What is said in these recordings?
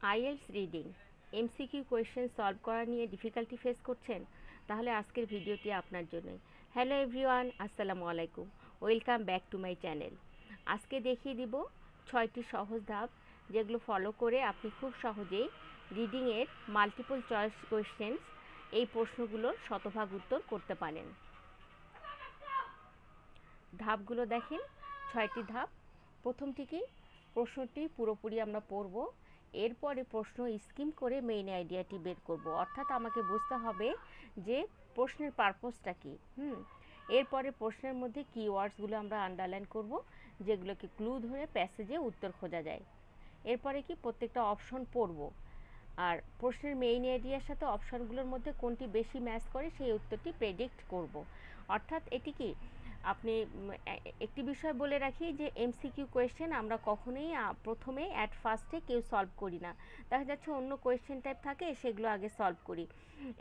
IELTS reading MCQ question solve করা নিয়ে difficulty face করছেন? তাহলে আজকের ভিডিওটি আপনার জন্যই। হ্যালো এভরিওয়ান, আসসালামু আলাইকুম, welcome back to my channel. আজকে দেখিয়ে দিব 6টি সহজ ধাপ, যেগুলো ফলো করে আপনি খুব সহজেই রিডিংয়ের মাল্টিপল চয়েস কোয়েশ্চেন্স এই প্রশ্নগুলোর শতভাগ উত্তর করতে পারেন। ধাপগুলো দেখেন, 6টি ধাপ। প্রথমটি কি, প্রশ্নটি পুরোপুরি আমরা পড়ব, এরপরে প্রশ্ন স্কিম করে মেইন আইডিয়াটি বের করব, অর্থাৎ আমাকে বুঝতে হবে যে প্রশ্নের পারপোজটা কী। এরপরে প্রশ্নের মধ্যে কিওয়ার্ডসগুলো আমরা আন্ডারলাইন করব, যেগুলোকে ক্লু ধরে প্যাসেজে উত্তর খোঁজা যায়। এরপরে কি, প্রত্যেকটা অপশন পড়ব, আর প্রশ্নের মেইন আইডিয়ার সাথে অপশনগুলোর মধ্যে কোনটি বেশি ম্যাচ করে সেই উত্তরটি প্রেডিক্ট করব। অর্থাৎ এটি কি, আপনি একটি বিষয় বলে রাখি যে এমসিকিউ কোয়েশ্চেন আমরা কখনোই প্রথমে অ্যাট ফার্স্টে কেউ সলভ করি না। দেখা যাচ্ছে অন্য কোয়েশ্চেন টাইপ থাকে, সেগুলো আগে সলভ করি।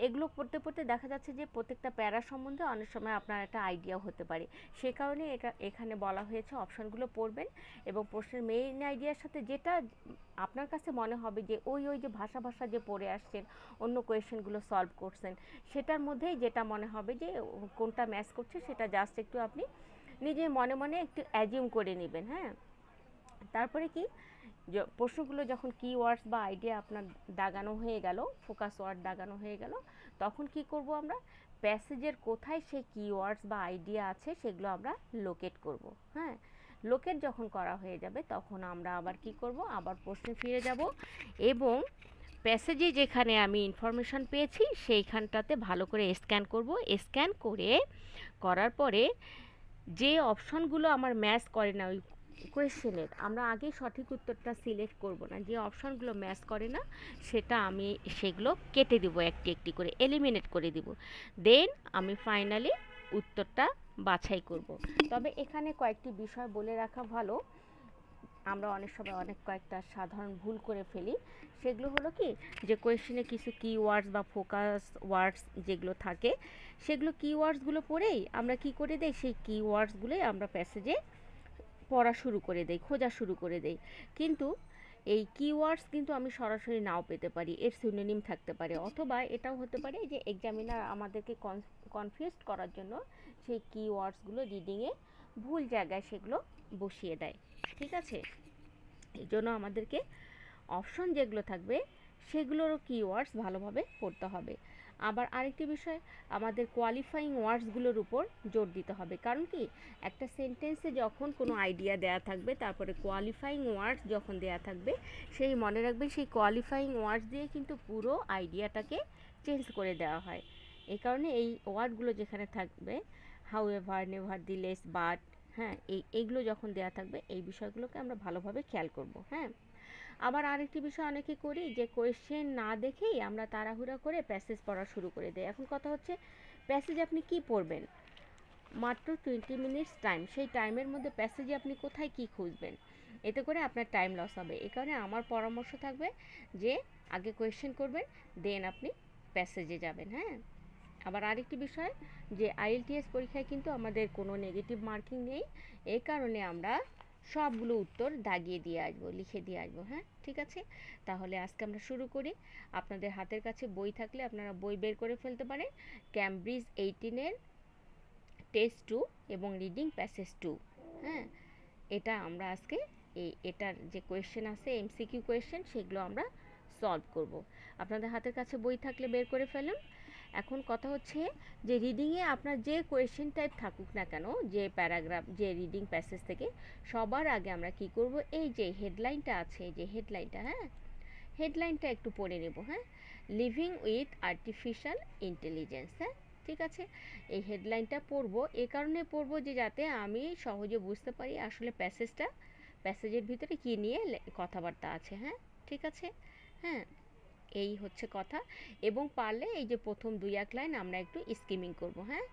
এগুলো পড়তে পড়তে দেখা যাচ্ছে যে প্রত্যেকটা প্যারা সম্বন্ধে অনেক সময় আপনার একটা আইডিয়াও হতে পারে। সে কারণে এখানে বলা হয়েছে অপশানগুলো পড়বেন এবং প্রশ্নের মেইন আইডিয়ার সাথে যেটা আপনার কাছে মনে হবে যে ওই যে ভাষা যে পড়ে আসছেন, অন্য কোয়েশ্চেনগুলো সলভ করছেন, সেটার মধ্যেই যেটা মনে হবে যে কোনটা ম্যাচ করছে, সেটা জাস্ট একটু আপনি নিজে মনে মনে একটু অ্যাজিউম করে নেবেন। হ্যাঁ, তারপরে কি, প্রশ্নগুলো যখন কিওয়ার্ডস বা আইডিয়া আপনার দাগানো হয়ে গেল, ফোকাস ওয়ার্ড দাগানো হয়ে গেল, তখন কি করব আমরা, প্যাসেজের কোথায় সেই কিওয়ার্ডস বা আইডিয়া আছে সেগুলো আমরা লোকেট করব। হ্যাঁ, লোকেট যখন করা হয়ে যাবে তখন আমরা আবার কি করব, আবার প্রশ্নে ফিরে যাব এবং প্যাসেজে যেখানে আমি ইনফরমেশান পেয়েছি সেইখানটাতে ভালো করে স্ক্যান করব। স্ক্যান করার পরে যে অপশনগুলো আমার ম্যাচ করে না ওই কোয়েশ্চেনের, আমরা আগে সঠিক উত্তরটা সিলেক্ট করব না, যে অপশনগুলো ম্যাচ করে না সেটা আমি সেগুলো কেটে দিব, একটি একটি করে এলিমিনেট করে দিব। দেন আমি ফাইনালি উত্তরটা বাছাই করব। তবে এখানে কয়েকটি বিষয় বলে রাখা ভালো, আমরা অনেক সময় অনেক কয়েকটা সাধারণ ভুল করে ফেলি। সেগুলো হলো কি, যে কোয়েশ্চেনে কিছু কিওয়ার্ডস বা ফোকাস ওয়ার্ডস যেগুলো থাকে, সেগুলো কিওয়ার্ডসগুলো পড়েই আমরা কি করে দেই, সেই কিওয়ার্ডসগুলোই আমরা প্যাসেজে পড়া শুরু করে দেই, খোঁজা শুরু করে দেই। কিন্তু এই কিওয়ার্ডস কিন্তু আমি সরাসরি নাও পেতে পারি, এর সিনোনিম থাকতে পারে, অথবা এটাও হতে পারে যে এক্সামিনার আমাদেরকে কনফিউজড করার জন্য সেই কিওয়ার্ডসগুলো রিডিংয়ে ভুল জায়গায় সেগুলো বসিয়ে দেয়। ঠিক আছে, এই জন্য আমাদেরকে অপশন যেগুলো থাকবে সেগুলোরও কিওয়ার্ডস ভালোভাবে পড়তে হবে। আবার আরেকটি বিষয়, আমাদের কোয়ালিফাইং ওয়ার্ডসগুলোর উপর জোর দিতে হবে। কারণ কি, একটা সেন্টেন্সে যখন কোনো আইডিয়া দেয়া থাকবে, তারপরে কোয়ালিফাইং ওয়ার্ডস যখন দেয়া থাকবে, সেই মনে রাখবেন সেই কোয়ালিফাইং ওয়ার্ডস দিয়ে কিন্তু পুরো আইডিয়াটাকে চেঞ্জ করে দেওয়া হয়। এই কারণে এই ওয়ার্ডগুলো যেখানে থাকবে, হাউ এভার, নেভার, দিলেস, বাট, হ্যাঁ, এইগুলো যখন দেয়া থাকবে, এই বিষয়গুলোকে আমরা ভালোভাবে খেয়াল করব। হ্যাঁ, আবার আরেকটি বিষয় অনেকে করি যে কোয়েশ্চেন না দেখেই আমরা তাড়াহুড়া করে প্যাসেজ পড়া শুরু করে দেই। এখন কথা হচ্ছে, প্যাসেজ আপনি কি পড়বেন, মাত্র 20 মিনিটস টাইম, সেই টাইমের মধ্যে প্যাসেজে আপনি কোথায় কি খুঁজবেন, এতে করে আপনার টাইম লস হবে। এই কারণে আমার পরামর্শ থাকবে যে আগে কোয়েশ্চেন করবেন, দেন আপনি প্যাসেজে যাবেন। হ্যাঁ, আবার আরেকটি বিষয়, যে আইএলটিএস পরীক্ষায় কিন্তু আমাদের কোনো নেগেটিভ মার্কিং নেই, এই কারণে আমরা সবগুলো উত্তর দাগিয়ে দিয়ে আসবো, লিখে দিয়ে আসবো। হ্যাঁ, ঠিক আছে, তাহলে আজকে আমরা শুরু করি। আপনাদের হাতের কাছে বই থাকলে আপনারা বই বের করে ফেলতে পারেন, ক্যামব্রিজ 18-এর টেস্ট 2 এবং রিডিং প্যাসেজ 2। হ্যাঁ, এটা আমরা আজকে এটার যে কোয়েশ্চেন আছে এমসিকিউ কোয়েশ্চেন, সেগুলো আমরা সলভ করব। আপনাদের হাতের কাছে বই থাকলে বের করে ফেলুন। এখন কথা হচ্ছে যে রিডিংয়ে আপনার যে কোয়েশ্চেন টাইপ থাকুক না কেন, যে প্যারাগ্রাফ, যে রিডিং প্যাসেজ থেকে, সবার আগে আমরা কি করব, এই যে হেডলাইনটা আছে, যে হেডলাইনটা, হ্যাঁ, হেডলাইনটা একটু পড়ে নেব। হ্যাঁ, লিভিং উইথ আর্টিফিশিয়াল ইন্টেলিজেন্স। হ্যাঁ, ঠিক আছে, এই হেডলাইনটা পড়বো, এ কারণে পড়বো যে যাতে আমি সহজে বুঝতে পারি আসলে প্যাসেজের ভিতরে কী নিয়ে কথাবার্তা আছে। হ্যাঁ, ঠিক আছে। হ্যাঁ, এই হচ্ছে কথা। এবং পারলে এই যে প্রথম 2-1 লাইন আমরা একটু স্কিমিং করব। হ্যাঁ,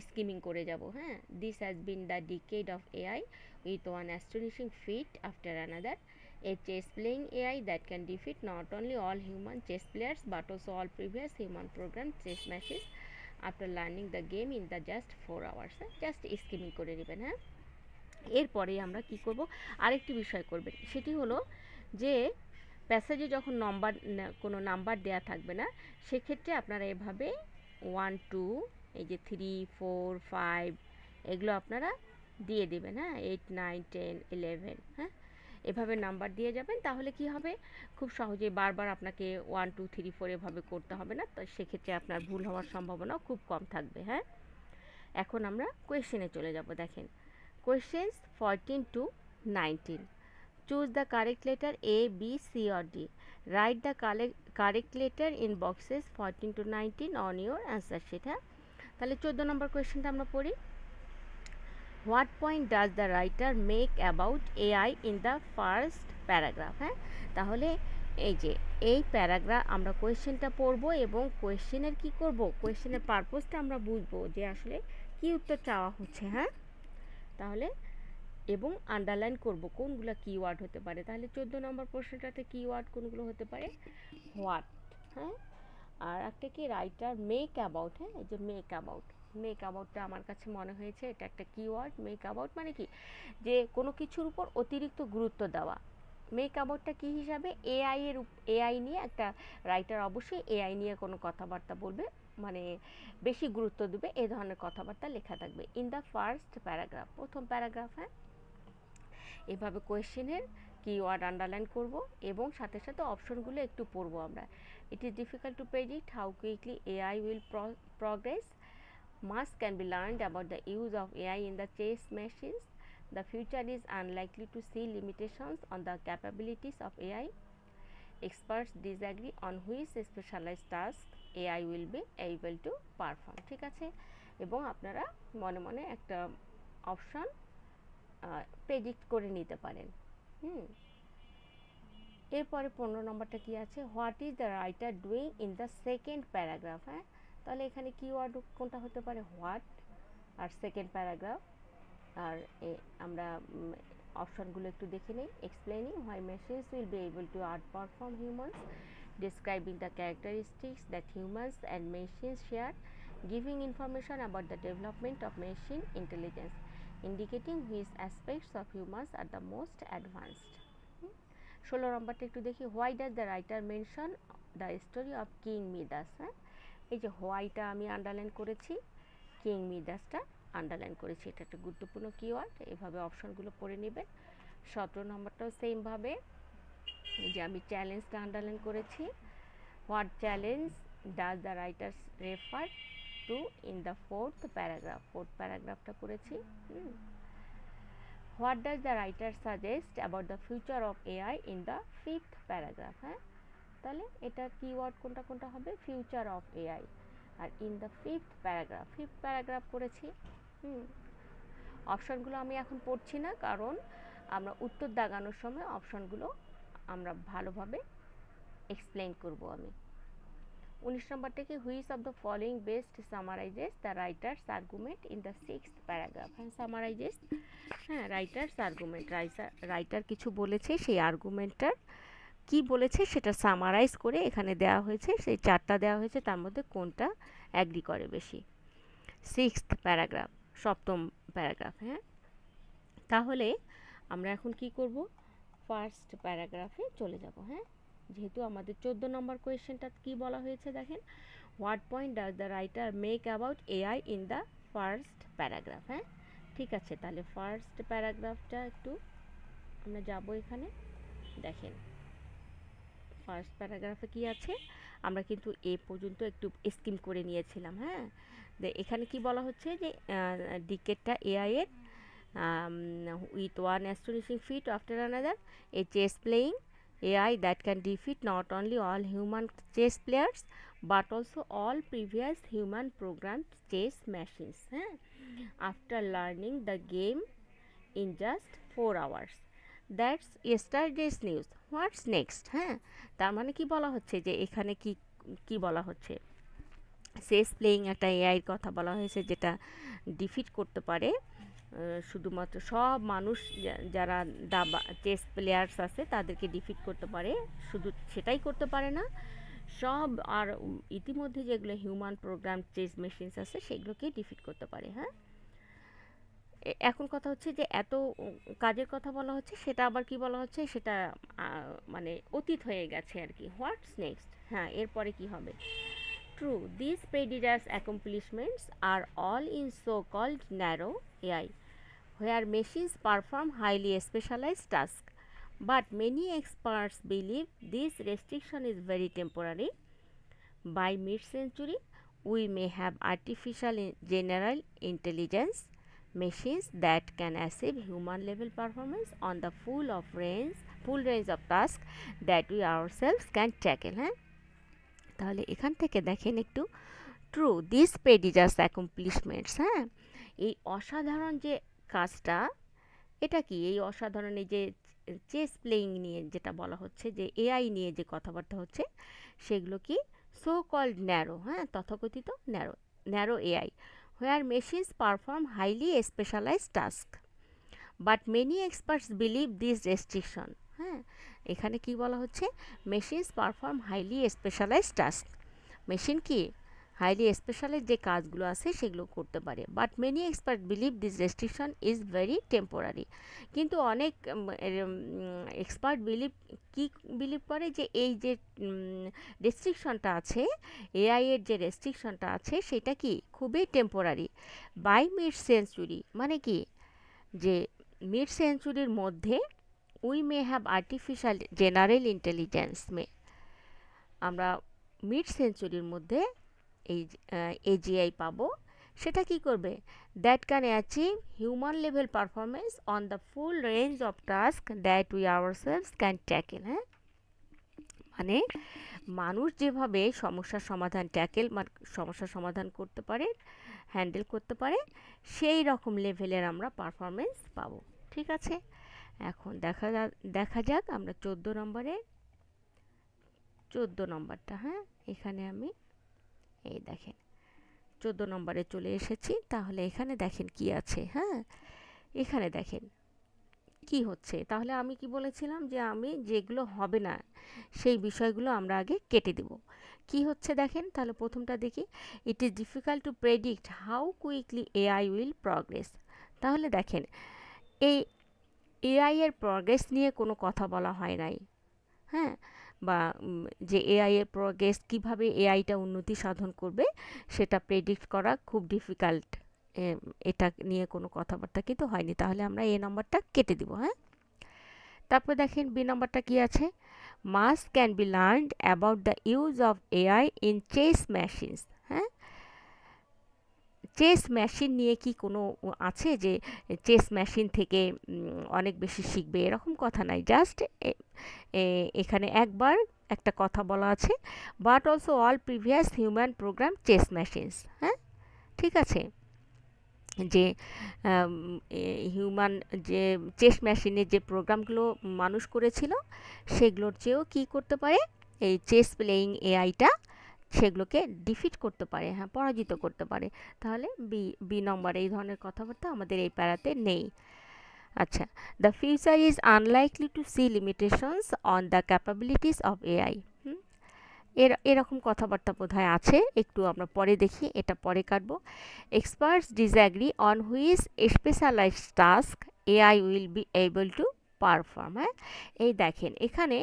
স্কিমিং করে যাব। হ্যাঁ, this has been the decade of AI with one astonishing feat after another, a chess playing AI that can defeat not only all human chess players but also all previous human programmed chess machines after learning the game in the just 4 hours. Just skimming করে নেবেন। হ্যাঁ, এরপরে আমরা কি করব, আরেকটি বিষয় করবেন, সেটি হলো যে প্যাসেজে যখন কোনো নাম্বার দেয়া থাকবে না, সেক্ষেত্রে আপনারা এভাবে 1 2 এই যে 3 4 5 এগুলো আপনারা দিয়ে দেবেন, হ্যাঁ, 8 9 10 11, হ্যাঁ, এভাবে নাম্বার দিয়ে যাবেন। তাহলে কি হবে, খুব সহজেই বারবার আপনাকে 1 2 3 4 এভাবে করতে হবে না, তো সেক্ষেত্রে আপনার ভুল হওয়ার সম্ভাবনাও খুব কম থাকবে। হ্যাঁ, এখন আমরা কোয়েশ্চেনে চলে যাব। দেখেন, questions 14 to 19, choose the correct letter A, B, C or D. Write the correct letter in boxes 14 to 19 on your answer sheet. হ্যাঁ, তাহলে 14 নম্বর কোয়েশ্চেনটা আমরা পড়ি। What point does the writer make about AI in the first paragraph? হ্যাঁ, তাহলে এই যে এই প্যারাগ্রাফ আমরা কোয়েশ্চেনটা পড়ব এবং কোয়েশ্চেনের কি করব, কোয়েশ্চেনের পারপোজটা আমরা বুঝবো যে আসলে কি উত্তর চাওয়া হচ্ছে। হ্যাঁ, তাহলে এবং আন্ডারলাইন করব কোনগুলো কিওয়ার্ড হতে পারে। তাহলে 14 নম্বর প্রশ্নটাতে কিওয়ার্ড কোনগুলো হতে পারে? হোয়াট, হ্যাঁ, আর একটা কি রাইটার মেক অ্যাবাউট। হ্যাঁ, এই যে মেক অ্যাবাউট, মেক অ্যাবাউটটা আমার কাছে মনে হয়েছে এটা একটা কিওয়ার্ড। মেক অ্যাবাউট মানে কি, যে কোনো কিছুর উপর অতিরিক্ত গুরুত্ব দেওয়া। মেক অ্যাবাউটটা কী হিসাবে, এআই নিয়ে একটা রাইটার অবশ্যই এআই নিয়ে কোনো কথাবার্তা বলবে, মানে বেশি গুরুত্ব দেবে, এই ধরনের কথাবার্তা লেখা থাকবে ইন দ্য ফার্স্ট প্যারাগ্রাফ, প্রথম প্যারাগ্রাফ। হ্যাঁ, এভাবে কোয়েশ্চেনের কিওয়ার্ড আন্ডারলাইন করব এবং সাথে সাথে অপশনগুলো একটু পড়বো আমরা। It is difficult to predict how quickly AI will progress. Much can be learned about the use of AI in the chess machines. The future is unlikely to see limitations on the capabilities of AI. Experts disagree on which specialized task AI will be able to perform. ঠিক আছে, এবং আপনারা মনে মনে একটা option predict করে নিতে পারেন। এরপরে 15 নম্বরটা কি আছে, what is the writer doing in the second paragraph? হ্যাঁ, তাহলে এখানে কিওয়ার্ড কোনটা হতে পারে, হোয়াট আর সেকেন্ড প্যারাগ্রাফ। আর আমরা অপশনগুলো একটু দেখে নিই। Explaining why machines will be able to out perform humans, describing the characteristics that humans and machines share, giving information about the development of machine intelligence, indicating which aspects of humans are the most advanced. 16 নম্বরটা একটু দেখি, why does the writer mention the story of king মিদাস? হ্যাঁ, এই যে হোয়াইটা আমি underline করেছি, king মিদাসটা underline করেছি, এটা একটা গুরুত্বপূর্ণ কিওয়ার্ড। এভাবে অপশনগুলো পড়ে নেবেন। 17 নম্বরটাও সেমভাবে, এই যে আমি চ্যালেঞ্জটা আন্ডারলাইন করেছি, what challenge does the writer refer to in the fourth paragraph, fourth প্যারাগ্রাফটা করেছি। What does the writer suggest about the future of AI in the fifth paragraph? হ্যাঁ, তাহলে এটা কিওয়ার্ড কোনটা কোনটা হবে, ফিউচার অফ এআই আর in the fifth paragraph, fifth paragraph করেছি। অপশনগুলো আমি এখন পড়ছি না, কারণ আমরা উত্তর দাগানোর সময় অপশনগুলো আমরা ভালোভাবে এক্সপ্লেন করব আমি। 19 নম্বরটা কি, which of the following best summarises the writer's argument in the sixth paragraph? হ্যাঁ, সামারাইজেস, হ্যাঁ, রাইটার্স আর্গুমেন্ট, রাইটার কিছু বলেছে, সেই আর্গুমেন্টটার কি বলেছে সেটা সামারাইজ করে এখানে দেওয়া হয়েছে, সেই চারটা দেওয়া হয়েছে, তার মধ্যে কোনটা অ্যাগ্রি করে বেশি। সিক্সথ প্যারাগ্রাফ, সপ্তম প্যারাগ্রাফ। হ্যাঁ, তাহলে আমরা এখন কি করব, ফার্স্ট প্যারাগ্রাফে চলে যাব। হ্যাঁ, যেহেতু আমাদের 14 নম্বর কোয়েশ্চেনটা কি বলা হয়েছে দেখেন, what point does the writer make about AI in the first paragraph? হ্যাঁ, ঠিক আছে, তাহলে ফার্স্ট প্যারাগ্রাফটা একটু আমরা যাব এখানে। দেখেন ফার্স্ট প্যারাগ্রাফে কি আছে, আমরা কিন্তু এ পর্যন্ত একটু স্কিম করে নিয়েছিলাম। হ্যাঁ, এখানে কি বলা হচ্ছে যে ডিকেটটা এআই এর with one astonishing feat after another, a chess playing AI that can defeat not only all human chess players but also all previous human programmed chess machines, after learning the game in just 4 hours. That's yesterday's news. What's next? হ্যাঁ, তার মানে কি বলা হচ্ছে যে এখানে কি কি বলা হচ্ছে, চেস প্লেয়িং একটা এআইয়ের কথা বলা হয়েছে যেটা ডিফিট করতে পারে শুধুমাত্র সব মানুষ যারা দাবা চেস প্লেয়ার্স আছে তাদেরকে ডিফিট করতে পারে, শুধু সেটাই করতে পারে না, সব আর ইতিমধ্যে যেগুলো হিউম্যান প্রোগ্রাম চেস মেশিনস আছে সেগুলোকে ডিফিট করতে পারে। হ্যাঁ, এখন কথা হচ্ছে যে এত কাজের কথা বলা হচ্ছে, সেটা আবার কি বলা হচ্ছে, সেটা মানে অতীত হয়ে গেছে আর কি। হোয়াটস নেক্সট, হ্যাঁ এরপরে কি হবে? True, this prestigious accomplishments are all in so-called narrow AI, where machines perform highly specialized tasks. But many experts believe this restriction is very temporary. By mid-century, we may have artificial general intelligence machines that can achieve human level performance on the full range of tasks that we ourselves can tackle, হ্যাঁ? তাহলে এখান থেকে দেখেন একটু, true this prestigious accomplishments, হ্যাঁ, এই অসাধারণ যে কাজটা, এটা কি এই অসাধারণ এই যে চেস প্লেয়িং নিয়ে যেটা বলা হচ্ছে, যে এআই নিয়ে যে কথাবার্তা হচ্ছে, সেগুলো কি সো কল্ড ন্যারো, হ্যাঁ তথাকথিত narrow, narrow AI, where machines perform highly specialized task, but many experts believe this restriction, হ্যাঁ এখানে কি বলা হচ্ছে, machines perform highly specialized task, machine কি হাইলি স্পেশালাইজ যে কাজগুলো আছে সেগুলো করতে পারে, but many expert believe this restriction is very temporary, কিন্তু অনেক এক্সপার্ট কি বিলিভ করে যে এই যে রেস্ট্রিকশনটা আছে, এআই এর যে রেস্ট্রিকশনটা আছে সেটা কি খুবই টেম্পোরারি। বাই মিড সেঞ্চুরি মানে কি, যে মিড সেঞ্চুরির মধ্যে we may have artificial general intelligence আমরা মিড সেঞ্চুরির মধ্যে এই এজিআই পাবো, সেটা কি করবে, that can achieve human level performance on the full range of task that we ourselves can tackle, হ্যাঁ মানে মানুষ যেভাবে সমস্যার সমাধান করতে পারে, হ্যান্ডেল করতে পারে, সেই রকম লেভেলের আমরা পারফরমেন্স পাবো। ঠিক আছে, এখন দেখা যাক আমরা 14 নম্বরটা, হ্যাঁ এখানে আমি এই দেখেন 14 নম্বরে চলে এসেছি। তাহলে এখানে দেখেন কি আছে, হ্যাঁ এখানে দেখেন কি হচ্ছে। তাহলে আমি কি বলেছিলাম, যে আমি যেগুলো হবে না সেই বিষয়গুলো আমরা আগে কেটে দেব। কি হচ্ছে দেখেন, তাহলে প্রথমটা দেখি, it is difficult to predict how quickly AI will progress. তাহলে দেখেন এই এআই এর প্রগ্রেস নিয়ে কোনো কথা বলা হয় নাই, হ্যাঁ বা যে এআই এর প্রগ্রেস কীভাবে এআইটা উন্নতি সাধন করবে সেটা প্রেডিক্ট করা খুব ডিফিকাল্ট, এটা নিয়ে কোনো কথাবার্তা কিন্তু হয়নি। তাহলে আমরা এ নম্বরটা কেটে দিব, হ্যাঁ। তারপর দেখেন বি নম্বরটা কি আছে, much can be learned about the use of AI in chess machines, হ্যাঁ চেস মেশিন নিয়ে কি কোনো আছে যে চেস মেশিন থেকে অনেক বেশি শিখবে, এরকম কথা নাই। জাস্ট এখানে একবার একটা কথা বলা আছে, but also all previous human program chess machines, হ্যাঁ ঠিক আছে, যে হিউম্যান যে চেস মেশিনের যে প্রোগ্রামগুলো মানুষ করেছিল সেগুলোর চেয়েও কী করতে পারে, এই চেস প্লেয়িং এআইটা সেগুলোকে ডিফিট করতে পারে, হ্যাঁ পরাজিত করতে পারে। তাহলে বি নম্বর এই ধরনের কথাবার্তা আমাদের এই প্যারাতে নেই। আচ্ছা, the future is unlikely to see limitations on the capabilities of AI, এরকম কথাবার্তা বোধহয় আছে, একটু আমরা পরে দেখি, এটা পরে কাটবো। Experts disagree on which specialized task AI will be able to perform, হ্যাঁ এই দেখেন এখানে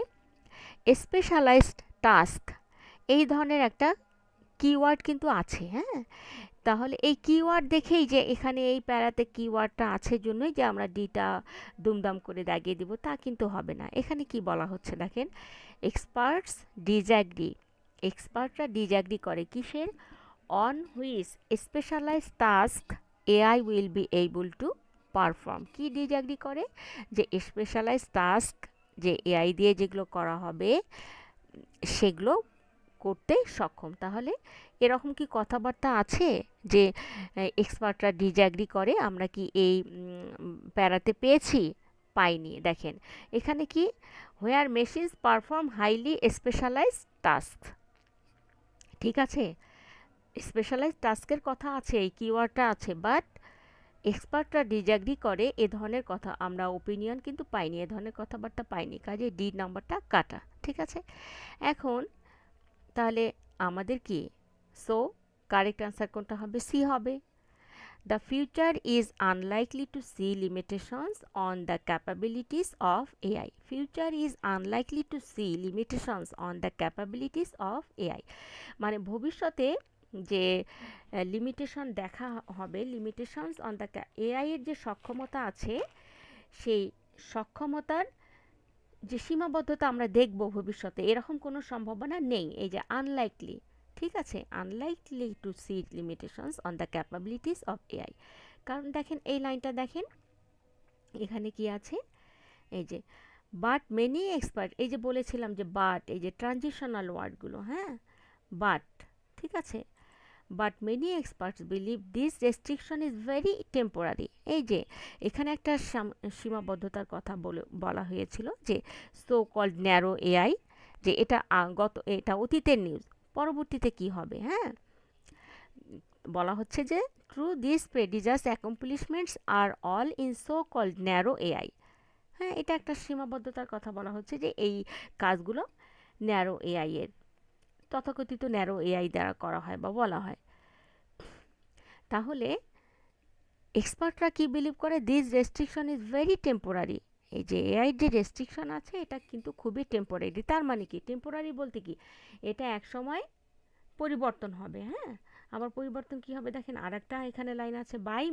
স্পেশালাইজড টাস্ক এই ধরনের একটা কিওয়ার্ড কিন্তু আছে, হ্যাঁ তাহলে এই কিওয়ার্ড দেখেই যে এখানে এই প্যারাতে কিওয়ার্ডটা আছে জন্যই যে আমরা ডিটা দুমদাম করে দাগিয়ে দিব তা কিন্তু হবে না। এখানে কি বলা হচ্ছে দেখেন, এক্সপার্টস ডিসঅ্যাগ্রি, এক্সপার্টরা ডিসঅ্যাগ্রি করে কিসের, on which specialize task AI will be able to perform, কি ডিসঅ্যাগ্রি করে, যে স্পেশালাইজ টাস্ক যে এআই দিয়ে যেগুলো করা হবে সেগুলো করতে সক্ষম। তাহলে এরকম কি কথাবার্তা আছে যে এক্সপার্টরা ডিসঅ্যাগ্রি করে, আমরা কি এই প্যারাতে পেয়েছি, পাইনি। দেখেন এখানে কি, where machines perform highly specialise task, ঠিক আছে স্পেশালাইজ টাস্কের কথা আছে, এই কিওয়ার্ডটা আছে, বাট এক্সপার্টরা ডিসঅ্যাগ্রি করে এ ধরনের কথা, আমরা ওপিনিয়ন কিন্তু পাইনি, এ ধরনের কথাবার্তা পাইনি, কাজে ডি নাম্বারটা কাটা। ঠিক আছে, এখন তাহলে আমাদের কি, সো কারেক্ট অ্যান্সার কোনটা হবে, সি হবে। The future is unlikely to see limitations on the capabilities of AI. Future is unlikely to see limitations on the capabilities of AI. মানে ভবিষ্যতে যে লিমিটেশন দেখা হবে, লিমিটেশনস অন দ্য এআই এর যে সক্ষমতা আছে, সেই সক্ষমতার যে সীমাবদ্ধতা আমরা দেখব ভবিষ্যতে, এরকম কোনো সম্ভাবনা নেই। এই যে আনলাইকলি, ঠিক আছে, unlikely to see limitations on the capabilities of AI. কারণ দেখেন এই লাইনটা দেখেন, এখানে কি আছে, এই যে বাট মেনি এক্সপার্ট, এই যে বলেছিলাম যে বাট, এই যে ট্রানজিশনাল ওয়ার্ডগুলো, হ্যাঁ, বাট, ঠিক আছে, but many experts believe this restriction is very temporary. এই যে এখানে একটা সীমাবদ্ধতার কথা বলা হয়েছিল যে সো কল্ড ন্যারো এআই, যে এটা এটা অতীতের নিউজ, পরবর্তীতে কি হবে, হ্যাঁ, বলা হচ্ছে যে through this prodigious accomplishments are all in so called narrow AI. হ্যাঁ, এটা একটা সীমাবদ্ধতার কথা বলা হচ্ছে যে এই কাজগুলো ন্যারো এআই এর, তথাকথিত ন্যারো এআই দ্বারা করা হয় বা বলা হয়। তাহলে এক্সপার্টরা কি বিলিভ করে, this restriction is very temporary. এই যে এআই যে রেস্ট্রিকশন আছে এটা কিন্তু খুবই টেম্পোরারি। তার মানে কি টেম্পোরারি বলতে কি, এটা এক সময় পরিবর্তন হবে, হ্যাঁ, আবার পরিবর্তন কি হবে দেখেন, আর একটা এখানে লাইন আছে, বাই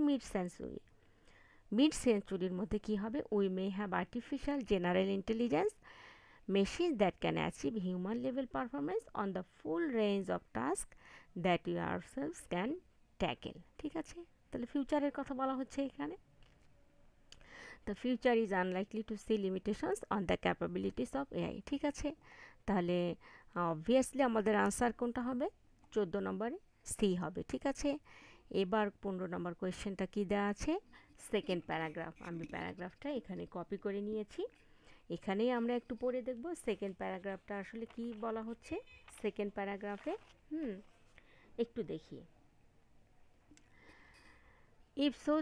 মিড সেঞ্চুরির মধ্যে কি হবে, we may have artificial general intelligence machines that can achieve human level performance on the full range of tasks that we ourselves can tackle। ঠিক আছে, তাহলে ফিউচারের কথা বলা হচ্ছে এখানে। The future is unlikely to see limitations on the capabilities of AI। ঠিক আছে, তাহলে অবভিয়াসলি আমাদের আনসার কোনটা হবে, 14 নম্বরে সি হবে। ঠিক আছে, এবার 15 নম্বর কোয়েশ্চেনটা কি দেওয়া আছে, সেকেন্ড প্যারাগ্রাফ। আমি প্যারাগ্রাফটা এখানে কপি করে নিয়েছি, এখানেই আমরা একটু পড়ে দেখব সেকেন্ড প্যারাগ্রাফটা আসলে কি বলা হচ্ছে। সেকেন্ড প্যারাগ্রাফে একটু দেখি। If so,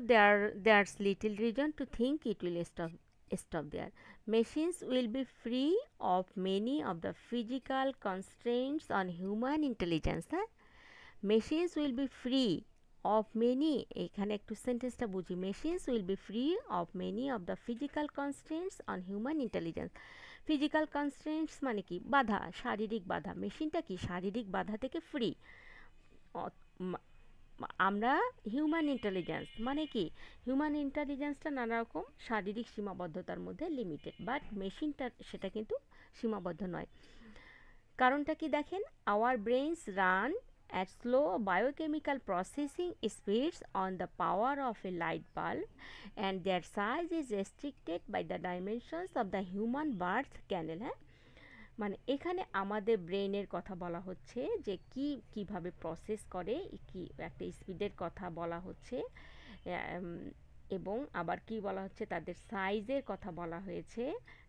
there's little reason to think it will stop there. Machines will be free of many of the physical constraints on human intelligence. Machines will be free of many, এখানে একটু সেন্টেন্সটা বুঝি, machines will be free of many of the physical constraints on human intelligence। Physical constraints মানে কি, বাধা, শারীরিক বাধা। মেশিনটা কি শারীরিক বাধা থেকে ফ্রি। আমরা হিউম্যান ইন্টেলিজেন্স মানে কি, হিউম্যান ইন্টেলিজেন্সটা নানা রকম শারীরিক সীমাবদ্ধতার মধ্যে লিমিটেড, বাট মেশিনটা সেটা কিন্তু সীমাবদ্ধ নয়। কারণটা কি দেখেন, our brains run at slow biochemical processing speeds on the power of a light bulb and their size is restricted by the dimensions of the human birth canal। হ্যাঁ, মানে এখানে আমাদের ব্রেনের কথা বলা হচ্ছে যে কিভাবে প্রসেস করে, কি একটা স্পিডের কথা বলা হচ্ছে, এবং আবার কি বলা হচ্ছে, তাদের সাইজের কথা বলা হয়েছে।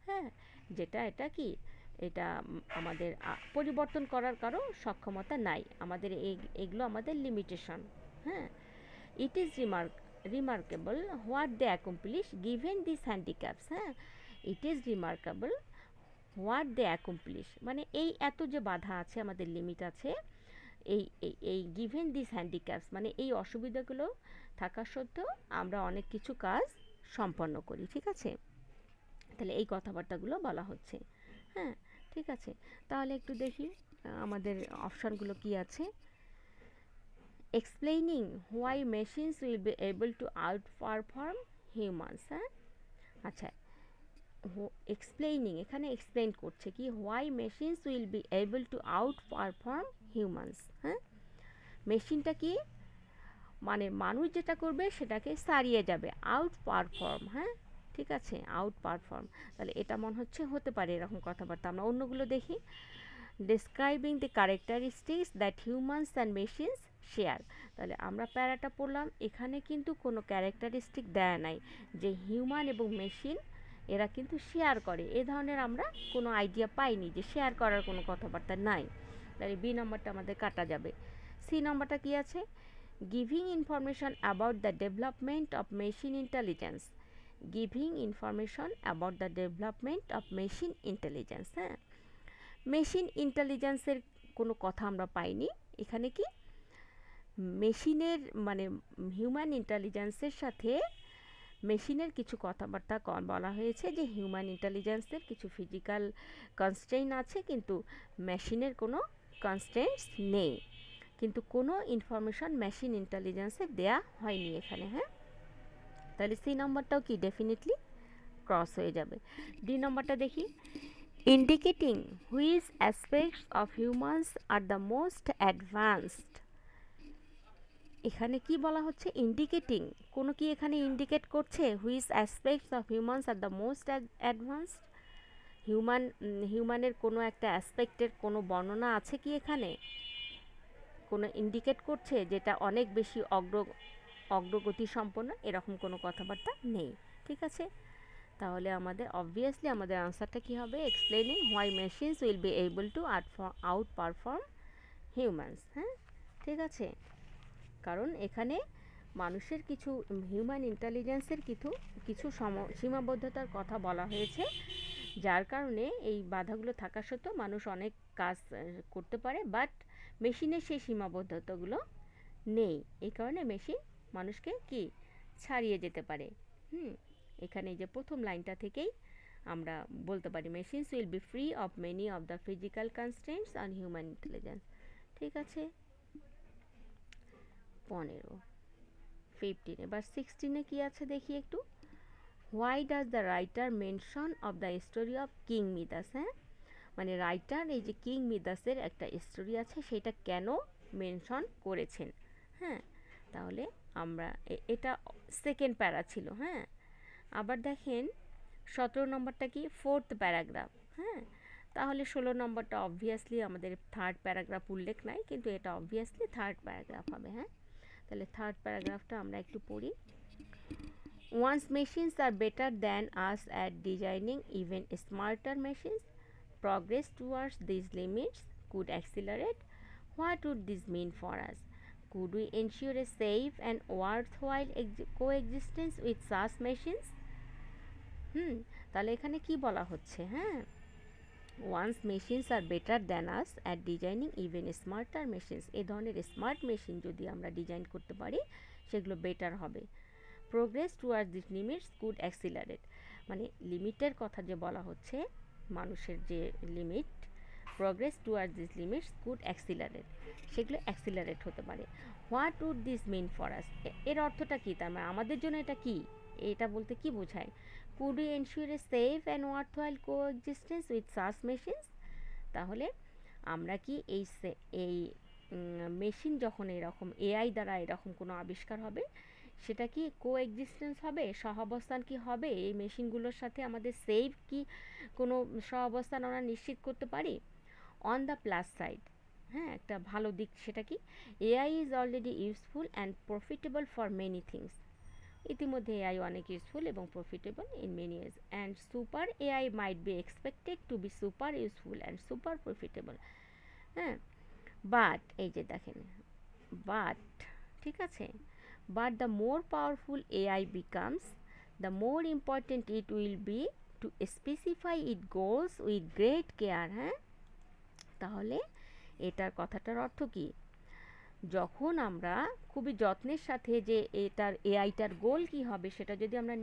হ্যাঁ, যেটা এটা কি, এটা আমাদের পরিবর্তন করার কারো সক্ষমতা নাই, আমাদের এগুলো আমাদের লিমিটেশন। হ্যাঁ, it is remarkable what they accomplish given this handicaps. হ্যাঁ, it is remarkable what they accomplish, মানে এই এত যে বাধা আছে, আমাদের লিমিট আছে, এই গিভেন দিস হ্যান্ডিক্যাপস মানে এই অসুবিধাগুলো থাকা সত্ত্বেও আমরা অনেক কিছু কাজ সম্পন্ন করি। ঠিক আছে, তাহলে এই কথাবার্তাগুলো বলা হচ্ছে। হ্যাঁ, ঠিক আছে, তাহলে একটু দেখি আমাদের অপশানগুলো কি আছে। Explaining why machines will be able to out perform humans. হ্যাঁ, আচ্ছা, এক্সপ্লেইনিং এখানে এক্সপ্লেইন করছে কি, why machines will be able to out perform humans. হ্যাঁ, মেশিনটা কি, মানে মানুষ যেটা করবে সেটাকে সারিয়ে যাবে, আউট পারফর্ম। হ্যাঁ, ঠিক আছে, আউট পারফর্ম, তাহলে এটা মনে হচ্ছে হতে পারে এরকম কথাবার্তা। আমরা অন্যগুলো দেখি। Describing the characteristics that humans and machines share. তাহলে আমরা প্যারাটা পড়লাম, এখানে কিন্তু কোনো ক্যারেক্টারিস্টিক দেয়া নাই যে হিউম্যান এবং মেশিন এরা কিন্তু শেয়ার করে, এ ধরনের আমরা কোনো আইডিয়া পাইনি যে শেয়ার করার কোনো কথাবার্তা নাই। তাহলে বি নম্বরটা আমাদের কাটা যাবে। সি নম্বরটা কি আছে, giving information about the development of machine intelligence. Giving information about the development of machine intelligence. হ্যাঁ, মেশিন ইন্টেলিজেন্সের কোনো কথা আমরা পাইনি এখানে। কি মেশিনের মানে হিউম্যান ইন্টেলিজেন্সের সাথে মেশিনের কিছু কথাবার্তা বলা হয়েছে যে হিউম্যান ইন্টেলিজেন্সের কিছু ফিজিক্যাল কনস্ট্রেইন আছে, কিন্তু মেশিনের কোনো কনস্ট্রেন্টস নেই, কিন্তু কোনো ইনফরমেশন মেশিন ইন্টেলিজেন্সে দেয়া হয়নি এখানে। হ্যাঁ, তাহলে সি নম্বরটাও কি ডেফিনেটলি ক্রস হয়ে যাবে। ডি নম্বরটা দেখি, indicating which aspects of humans are the most advanced. এখানে কি বলা হচ্ছে, ইন্ডিকেটিং, কোনো কি এখানে ইন্ডিকেট করছে which aspects of humans are the most advanced? হিউম্যানের কোনো একটা অ্যাসপেক্টের কোনো বর্ণনা আছে কি এখানে, কোনো ইন্ডিকেট করছে যেটা অনেক বেশি অগ্রগতি সম্পন্ন, এরকম কোনো কথাবার্তা নেই। ঠিক আছে, তাহলে আমাদের অবভিয়াসলি আমাদের আনসারটা কি হবে, explaining why machines will be able to out perform humans. হ্যাঁ, ঠিক আছে, কারণ এখানে মানুষের কিছু হিউম্যান ইন্টেলিজেন্সের কিছু সীমাবদ্ধতার কথা বলা হয়েছে, যার কারণে এই বাধাগুলো থাকা সত্ত্বেও মানুষ অনেক কাজ করতে পারে, বাট মেশিনের সেই সীমাবদ্ধতাগুলো নেই, এই কারণে মেশিন মানুষকে কি ছাড়িয়ে যেতে পারে। এখানে যে প্রথম লাইনটা থেকেই আমরা বলতে পারি machines will be free of many of the physical constraints on human intelligence. ঠিক আছে, 15, 15, এবার 16-এ কি আছে দেখি একটু, why does the writer mention of the story of king মিদাস। হ্যাঁ, মানে রাইটার এই যে কিং মিদাসের একটা স্টোরি আছে সেটা কেন মেনশন করেছেন। হ্যাঁ, তাহলে আমরা এটা সেকেন্ড প্যারা ছিল। হ্যাঁ, আবার দেখেন 17 নম্বরটা কি, ফোর্থ প্যারাগ্রাফ। হ্যাঁ, তাহলে 16 নম্বরটা অবভিয়াসলি আমাদের থার্ড প্যারাগ্রাফ উল্লেখ নাই, কিন্তু এটা অবভিয়াসলি থার্ড প্যারাগ্রাফ হবে। হ্যাঁ, তাহলে থার্ড প্যারাগ্রাফটা আমরা একটু পড়ি। Once machines are better than us at designing even smarter machines, progress towards these limits could accelerate. What would this mean for us? Could we ensure a safe and worthwhile coexistence with such machines? তাহলে এখানে কি বলা হচ্ছে, হ্যাঁ, once machines are better than us at designing even smarter machines, এই ধরনের smart machine যদি আমরা ডিজাইন করতে পারি সেগুলো বেটার হবে। Progress towards this limits could accelerate, মানে লিমিটের কথা যে বলা হচ্ছে, মানুষের যে limit, progress towards this limits could accelerate, সেগুলো অ্যাক্সিলারেট হতে পারে। What would this mean for us, এর অর্থটা কী, তার মানে আমাদের জন্য এটা কি, এটা বলতে কি বোঝায়, could we ensure a safe and worthwhile co existence with সাস machines, তাহলে আমরা কি এই মেশিন যখন এরকম এআই দ্বারা এরকম কোনো আবিষ্কার হবে, সেটা কি কো এক্সিস্টেন্স হবে, সহাবস্থান কি হবে এই মেশিনগুলোর সাথে, আমাদের সেফ কি কোনো সহাবস্থান আমরা নিশ্চিত করতে পারি। অন দ্য প্লাস সাইড, হ্যাঁ, একটা ভালো দিক সেটা কি, AI is already useful and profitable for many things, ইতিমধ্যে এআই অনেক ইউজফুল এবং profitable in many ways, and super AI might be expected to be super useful and super profitable. হ্যাঁ, বাট এই যে দেখেন, বাট, ঠিক আছে, but the more powerful AI becomes, the more important it will be to specify its goals with great care. হ্যাঁ, তাহলে এটার কথাটার অর্থ কি, যখন আমরা খুবই যত্নের সাথে যে এটার এআইটার গোল কি হবে সেটা যদি আমরা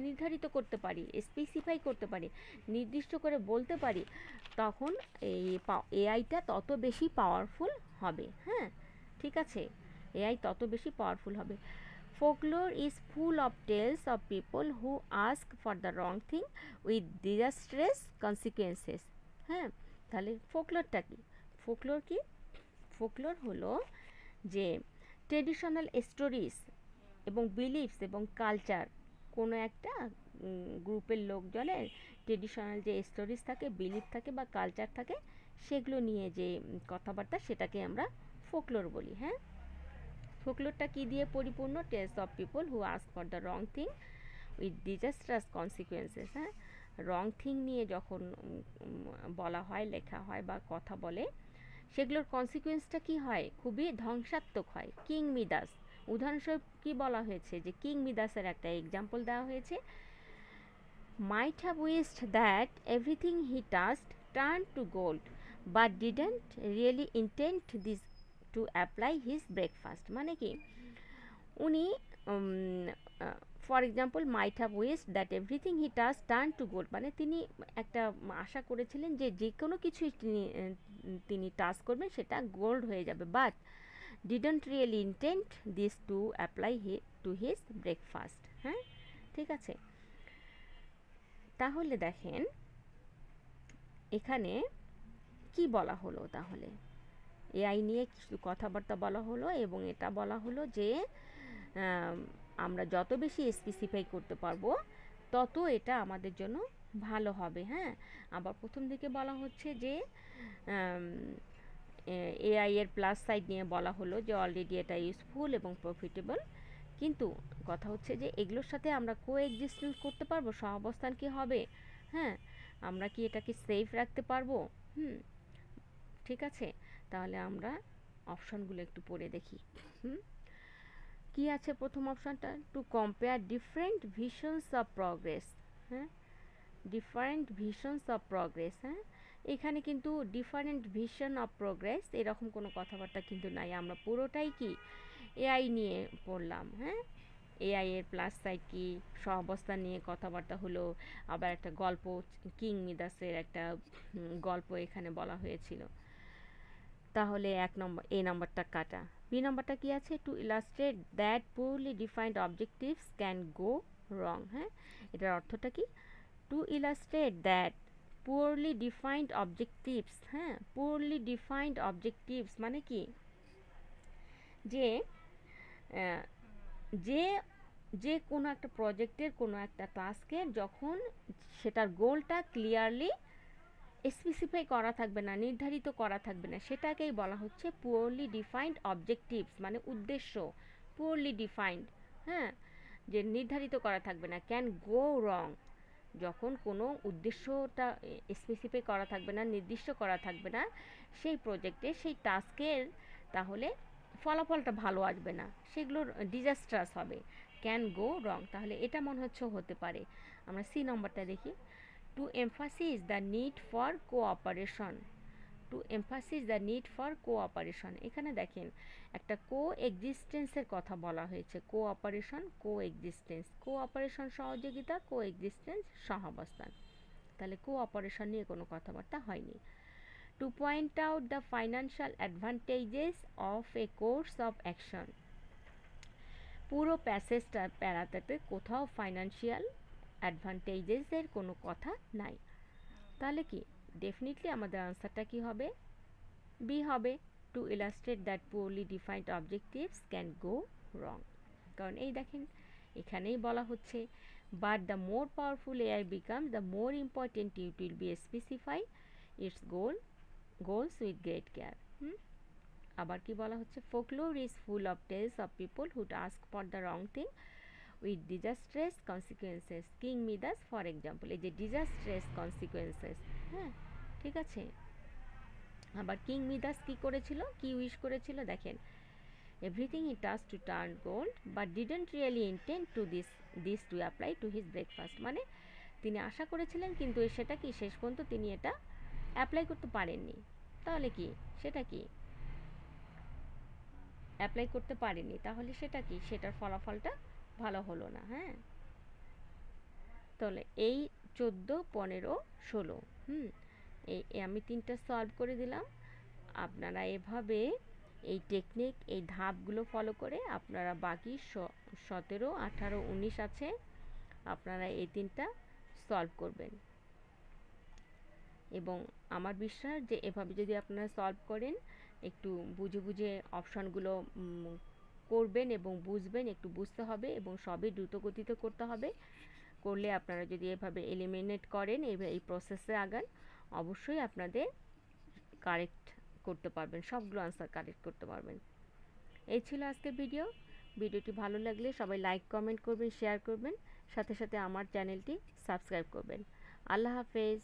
নির্ধারিত করতে পারি, স্পেসিফাই করতে পারি, নির্দিষ্ট করে বলতে পারি, তখন এই এআইটা তত বেশি পাওয়ারফুল হবে। হ্যাঁ, ঠিক আছে, এআই তত বেশি পাওয়ারফুল হবে। Folklore is full of tales of people who ask for the wrong thing with disastrous consequences. হ্যাঁ, তাহলে ফোকলোরটা কি, ফোকলোর কি, ফোকলোর হলো যে ট্রেডিশনাল স্টোরিজ এবং বিলিফস এবং কালচার, কোনো একটা গ্রুপের লোকজনের ট্রেডিশনাল যে স্টোরিজ থাকে, বিলিফ থাকে বা কালচার থাকে, সেগুলো নিয়ে যে কথাবার্তা, সেটাকে আমরা ফোকলোর বলি। হ্যাঁ, ফোকলোরটা কি দিয়ে পরিপূর্ণ, tales of people who ask for the wrong thing with disastrous consequences. হ্যাঁ, রং থিং নিয়ে যখন বলা হয়, লেখা হয় বা কথা বলে, সেগুলোর কনসিকুয়েন্সটা কি হয়, খুবই ধ্বংসাত্মক হয়। কিং মিদাস উদাহরণস্বরূপ কি বলা হয়েছে, যে কিং মিদাসের একটা এক্সাম্পল দেওয়া হয়েছে, might have wished that everything he touched turned to gold but didn't really intend this to apply his breakfast, মানে কি উনি for example might have wished that everything he touch turn to gold, মানে তিনি একটা আশা করেছিলেন যে যে কোনো কিছুই তিনি টাচ করবেন সেটা গোল্ড হয়ে যাবে, but didn't really intend this to apply to his breakfast। হ্যাঁ, ঠিক আছে। তাহলে দেখেন এখানে কি বলা হলো, তাহলে এআই নিয়ে কিছু কথাবার্তা বলা হলো এবং এটা বলা হলো যে আমরা যত বেশি স্পেসিফাই করতে পারবো তত এটা আমাদের জন্য ভালো হবে। হ্যাঁ, আবার প্রথম দিকে বলা হচ্ছে যে এআই এর প্লাস সাইড নিয়ে বলা হলো যে অলরেডি এটা ইউজফুল এবং প্রফিটেবল, কিন্তু কথা হচ্ছে যে এগুলোর সাথে আমরা কোএক্সিস্টেন্স করতে পারবো, সহাবস্থান কি হবে, হ্যাঁ, আমরা কি এটাকে সেফ রাখতে পারবো। ঠিক আছে, তাহলে আমরা অপশনগুলো একটু পড়ে দেখি। কি আছে প্রথম অপশনটা, to compare different visions of progress. হ্যাঁ, ডিফারেন্ট ভিশনস অফ প্রগ্রেস। হ্যাঁ, এখানে কিন্তু ডিফারেন্ট ভিশন অফ প্রগ্রেস এরকম কোনো কথাবার্তা কিন্তু নাই, আমরা পুরোটাই কি এআই নিয়ে পড়লাম। হ্যাঁ, এআই এর প্লাস সাইড কি, সহাবস্থান নিয়ে কথাবার্তা হলো, আবার একটা গল্প কিং মিদাসের একটা গল্প এখানে বলা হয়েছিল। তাহলে এক নম্বর এ নাম্বারটা কাটা। বি নাম্বারটা কি আছে, to illustrate that poorly defined objectives can go wrong. হ্যাঁ, এটার অর্থটা কি, to illustrate that poorly defined objectives. হ্যাঁ, পুরলি ডিফাইন্ড অবজেক্টিভস মানে কি, যে যে যে কোনো একটা প্রজেক্টের কোনো একটা টাস্কের যখন সেটার গোলটা ক্লিয়ারলি স্পেসিফাই করা থাকবে না, নির্ধারিত করা থাকবে না, সেটাকেই বলা হচ্ছে পুয়ারলি ডিফাইন্ড অবজেক্টিভস, মানে উদ্দেশ্য পুয়ারলি ডিফাইন্ড। হ্যাঁ, যে নির্ধারিত করা থাকবে না, ক্যান গো রং, যখন কোনো উদ্দেশ্যটা স্পেসিফাই করা থাকবে না, নির্দিষ্ট করা থাকবে না সেই প্রজেক্টে, সেই টাস্কের, তাহলে ফলাফলটা ভালো আসবে না, সেগুলোর ডিজাস্ট্রাস হবে, ক্যান গো রং। তাহলে এটা মনে হচ্ছে হতে পারে। আমরা সি নম্বরটা দেখি, to emphasise the need for cooperation. To emphasise the need for cooperation, এখানে দেখেন একটা কোএক্সিস্টেন্সের কথা বলা হয়েছে, কোঅপারেশন কোএক্সিস্টেন্স, কোঅপারেশন সহযোগিতা, কোএক্সিস্টেন্স সহাবস্থান, তাহলে কোঅপারেশন নিয়ে কোনো কথাবার্তা হয়নি। To point out the financial advantages of a course of action, পুরো প্যাসেজটার প্যারাটাতে কোথাও ফাইন্যান্সিয়াল অ্যাডভান্টেজেসের কোনো কথা নাই, তাহলে কি ডেফিনেটলি আমাদের আনসারটা কি হবে, বি হবে, to illustrate that poorly defined objectives can go wrong. কারণ এই দেখেন এখানেই বলা হচ্ছে, but the more powerful AI becomes the more important it will be specify its goals with great care. আবার কি বলা হচ্ছে, folklore is full of tales of people who'd ask for the wrong thing with disastrous consequences, king Midas for example, এই যে ডিজাস্ট্রেস consequences. হ্যাঁ, ঠিক আছে। আবার কিং মিদাস কি করেছিল, কি উইশ করেছিল, দেখেন everything he touch to turn gold but didn't really intend to this to apply to his breakfast, মানে তিনি আশা করেছিলেন কিন্তু সেটা কি শেষ পর্যন্ত তিনি এটা অ্যাপ্লাই করতে পারেননি, তাহলে কি সেটা কি অ্যাপ্লাই করতে পারেননি, তাহলে সেটা কি সেটার ফলাফলটা ভালো হলো না। হ্যাঁ, তাহলে এই 14, 15, 16 এই আমি তিনটা সলভ করে দিলাম। আপনারা এভাবে এই টেকনিক, এই ধাপগুলো ফলো করে আপনারা বাকি 17, 18, 19 আছে, আপনারা এই তিনটা সলভ করবেন। এবং আমার বিশ্বাস যে এভাবে যদি আপনারা সলভ করেন, একটু বুঝে বুঝে অপশানগুলো করবেন এবং বুঝবেন, একটু বুঝতে হবে এবং সবই দ্রুত গতিতে করতে হবে, করলে আপনারা যদি এভাবে এলিমিনেট করেন, এই প্রসেসে আগান, অবশ্যই আপনাদের কারেক্ট করতে পারবেন, সবগুলো আনসার কারেক্ট করতে পারবেন। এই ছিল আজকের ভিডিওটি ভালো লাগলে সবাই লাইক কমেন্ট করবেন, শেয়ার করবেন, সাথে সাথে আমার চ্যানেলটি সাবস্ক্রাইব করবেন। আল্লাহ হাফেজ।